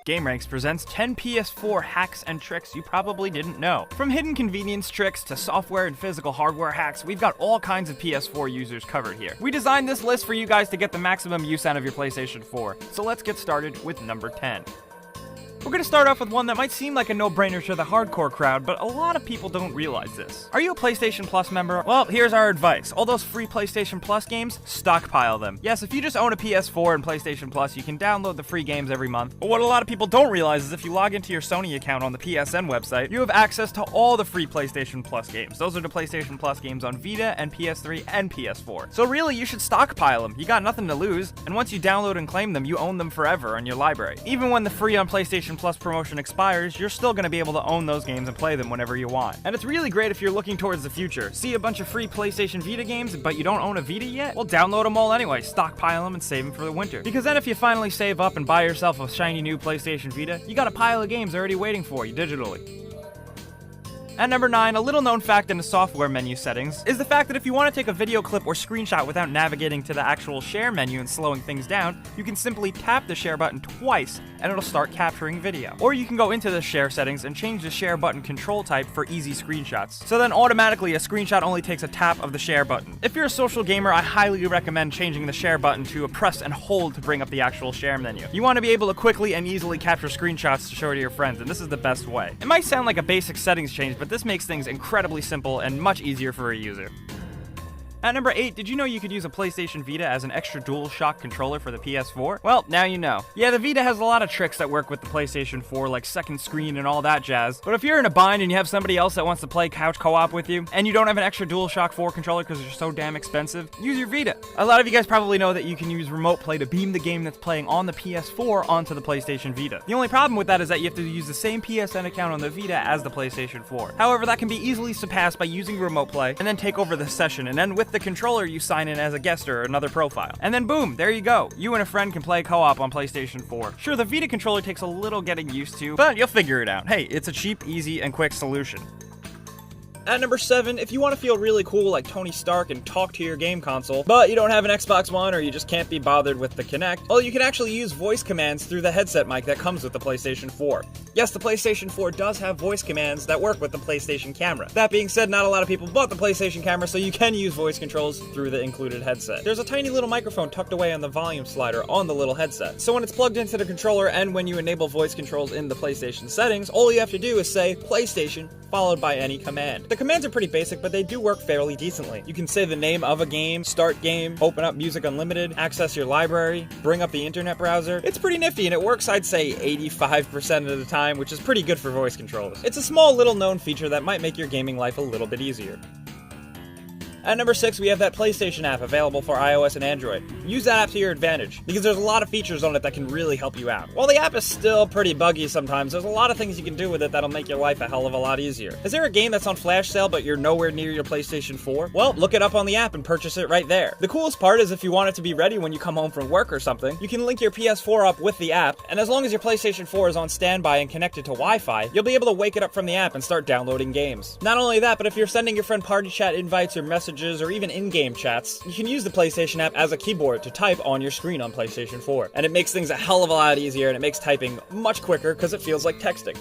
GameRanks presents 10 PS4 hacks and tricks you probably didn't know. From hidden convenience tricks to software and physical hardware hacks, we've got all kinds of PS4 users covered here. We designed this list for you guys to get the maximum use out of your PlayStation 4. So let's get started with number 10. We're going to start off with one that might seem like a no-brainer to the hardcore crowd, but a lot of people don't realize this. Are you a PlayStation Plus member? Well, here's our advice. All those free PlayStation Plus games, stockpile them. Yes, if you just own a PS4 and PlayStation Plus, you can download the free games every month. But what a lot of people don't realize is if you log into your Sony account on the PSN website, you have access to all the free PlayStation Plus games. Those are the PlayStation Plus games on Vita and PS3 and PS4. So really, you should stockpile them. You got nothing to lose, and once you download and claim them, you own them forever in your library. Even when the free on PlayStation Plus promotion expires, you're still going to be able to own those games and play them whenever you want. And it's really great if you're looking towards the future. See a bunch of free PlayStation Vita games, but you don't own a Vita yet? Well, download them all anyway, stockpile them, and save them for the winter. Because then if you finally save up and buy yourself a shiny new PlayStation Vita, you got a pile of games already waiting for you digitally. At number 9, a little known fact in the software menu settings is the fact that if you want to take a video clip or screenshot without navigating to the actual share menu and slowing things down, you can simply tap the share button twice and it'll start capturing video. Or you can go into the share settings and change the share button control type for easy screenshots. So then automatically a screenshot only takes a tap of the share button. If you're a social gamer, I highly recommend changing the share button to a press and hold to bring up the actual share menu. You want to be able to quickly and easily capture screenshots to show to your friends, and this is the best way. It might sound like a basic settings change, but this makes things incredibly simple and much easier for a user. At number 8, did you know you could use a PlayStation Vita as an extra DualShock controller for the PS4? Well, now you know. Yeah, the Vita has a lot of tricks that work with the PlayStation 4, like second screen and all that jazz. But if you're in a bind and you have somebody else that wants to play couch co-op with you, and you don't have an extra DualShock 4 controller because they're so damn expensive, use your Vita. A lot of you guys probably know that you can use Remote Play to beam the game that's playing on the PS4 onto the PlayStation Vita. The only problem with that is that you have to use the same PSN account on the Vita as the PlayStation 4. However, that can be easily surpassed by using Remote Play and then take over the session, and then with the controller you sign in as a guest or another profile. And then boom, there you go. You and a friend can play co-op on PlayStation 4. Sure, the Vita controller takes a little getting used to, but you'll figure it out. Hey, it's a cheap, easy, and quick solution. At number 7, if you want to feel really cool like Tony Stark and talk to your game console, but you don't have an Xbox One or you just can't be bothered with the Kinect, well, you can actually use voice commands through the headset mic that comes with the PlayStation 4. Yes, the PlayStation 4 does have voice commands that work with the PlayStation camera. That being said, not a lot of people bought the PlayStation camera, so you can use voice controls through the included headset. There's a tiny little microphone tucked away on the volume slider on the little headset. So when it's plugged into the controller and when you enable voice controls in the PlayStation settings, all you have to do is say PlayStation followed by any command. The commands are pretty basic, but they do work fairly decently. You can say the name of a game, start game, open up Music Unlimited, access your library, bring up the internet browser. It's pretty nifty, and it works, I'd say, 85% of the time, which is pretty good for voice controls. It's a small little known feature that might make your gaming life a little bit easier. At number 6, we have that PlayStation app available for iOS and Android. Use that app to your advantage, because there's a lot of features on it that can really help you out. While the app is still pretty buggy sometimes, there's a lot of things you can do with it that'll make your life a hell of a lot easier. Is there a game that's on flash sale but you're nowhere near your PlayStation 4? Well, look it up on the app and purchase it right there. The coolest part is if you want it to be ready when you come home from work or something, you can link your PS4 up with the app, and as long as your PlayStation 4 is on standby and connected to Wi-Fi, you'll be able to wake it up from the app and start downloading games. Not only that, but if you're sending your friend party chat invites or messages or even in-game chats, you can use the PlayStation app as a keyboard to type on your screen on PlayStation 4. And it makes things a hell of a lot easier, and it makes typing much quicker because it feels like texting.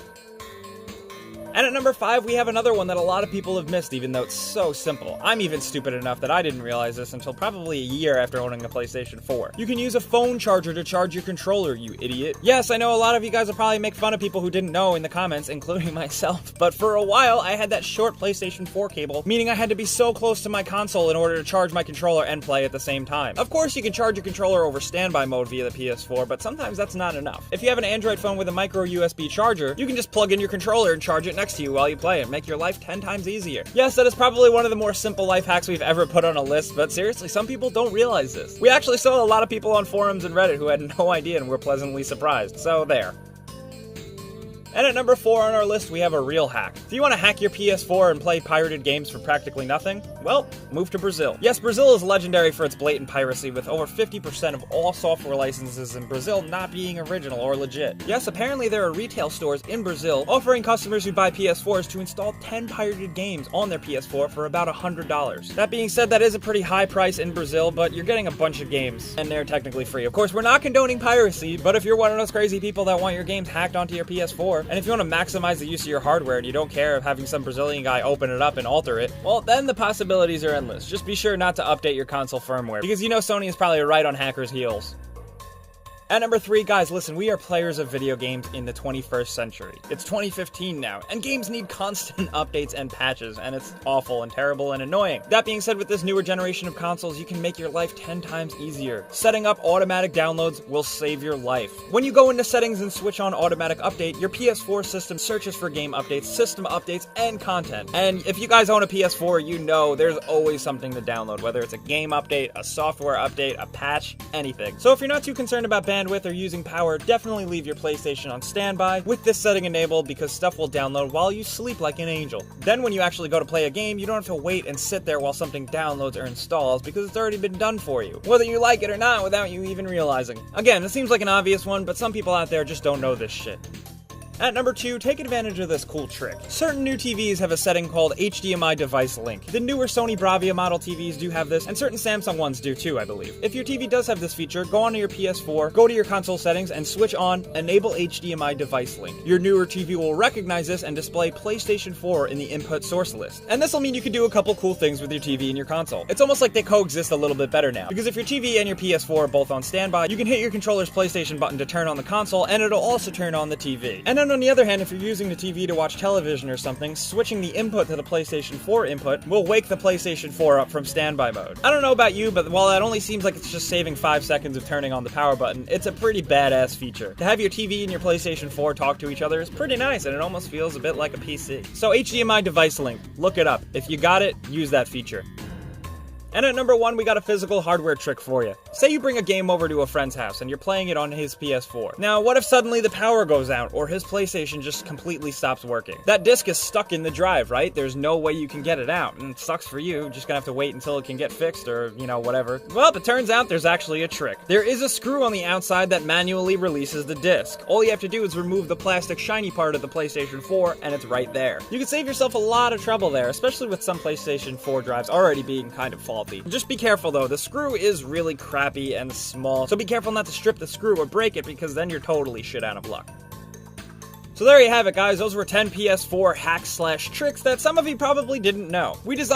And at number 5, we have another one that a lot of people have missed, even though it's so simple. I'm even stupid enough that I didn't realize this until probably a year after owning a PlayStation 4. You can use a phone charger to charge your controller, you idiot. Yes, I know a lot of you guys will probably make fun of people who didn't know in the comments, including myself, but for a while I had that short PlayStation 4 cable, meaning I had to be so close to my console in order to charge my controller and play at the same time. Of course, you can charge your controller over standby mode via the PS4, but sometimes that's not enough. If you have an Android phone with a micro USB charger, you can just plug in your controller and charge it next to you while you play and make your life 10 times easier. Yes, that is probably one of the more simple life hacks we've ever put on a list, but seriously, some people don't realize this. We actually saw a lot of people on forums and Reddit who had no idea and were pleasantly surprised, so there. And at number 4 on our list, we have a real hack. If you want to hack your PS4 and play pirated games for practically nothing, well, move to Brazil. Yes, Brazil is legendary for its blatant piracy, with over 50% of all software licenses in Brazil not being original or legit. Yes, apparently there are retail stores in Brazil offering customers who buy PS4s to install 10 pirated games on their PS4 for about $100. That being said, that is a pretty high price in Brazil, but you're getting a bunch of games, and they're technically free. Of course, we're not condoning piracy, but if you're one of those crazy people that want your games hacked onto your PS4, and if you want to maximize the use of your hardware and you don't care of having some Brazilian guy open it up and alter it, well, then the possibilities are endless. Just be sure not to update your console firmware, because you know Sony is probably right on hackers' heels. At number 3, guys, listen, we are players of video games in the 21st century. It's 2015 now, and games need constant updates and patches, and it's awful and terrible and annoying. That being said, with this newer generation of consoles, you can make your life 10 times easier. Setting up automatic downloads will save your life. When you go into settings and switch on automatic update, your PS4 system searches for game updates, system updates, and content. And if you guys own a PS4, you know there's always something to download, whether it's a game update, a software update, a patch, anything. So if you're not too concerned about bandwidth or using power, definitely leave your PlayStation on standby with this setting enabled, because stuff will download while you sleep like an angel. Then when you actually go to play a game, you don't have to wait and sit there while something downloads or installs, because it's already been done for you, whether you like it or not, without you even realizing. Again, it seems like an obvious one, but some people out there just don't know this shit. At number 2, take advantage of this cool trick. Certain new TVs have a setting called HDMI device link. The newer Sony Bravia model TVs do have this, and certain Samsung ones do too, I believe. If your TV does have this feature, go onto your PS4, go to your console settings, and switch on Enable HDMI device link. Your newer TV will recognize this and display PlayStation 4 in the input source list. And this will mean you can do a couple cool things with your TV and your console. It's almost like they coexist a little bit better now, because if your TV and your PS4 are both on standby, you can hit your controller's PlayStation button to turn on the console, and it'll also turn on the TV. And then on the other hand, if you're using the TV to watch television or something, switching the input to the PlayStation 4 input will wake the PlayStation 4 up from standby mode. I don't know about you, but while that only seems like it's just saving 5 seconds of turning on the power button, it's a pretty badass feature. To have your TV and your PlayStation 4 talk to each other is pretty nice, and it almost feels a bit like a PC. So HDMI device link, look it up. If you got it, use that feature. And at number 1, we got a physical hardware trick for you. Say you bring a game over to a friend's house and you're playing it on his PS4. Now, what if suddenly the power goes out or his PlayStation just completely stops working? That disc is stuck in the drive, right? There's no way you can get it out, and it sucks for you. You're just gonna have to wait until it can get fixed or, you know, whatever. Well, it turns out there's actually a trick. There is a screw on the outside that manually releases the disc. All you have to do is remove the plastic shiny part of the PlayStation 4 and it's right there. You can save yourself a lot of trouble there, especially with some PlayStation 4 drives already being kind of faulty. Just be careful though, the screw is really crappy and small, so be careful not to strip the screw or break it, because then you're totally shit out of luck. So there you have it, guys. Those were 10 PS4 hacks/tricks that some of you probably didn't know. We designed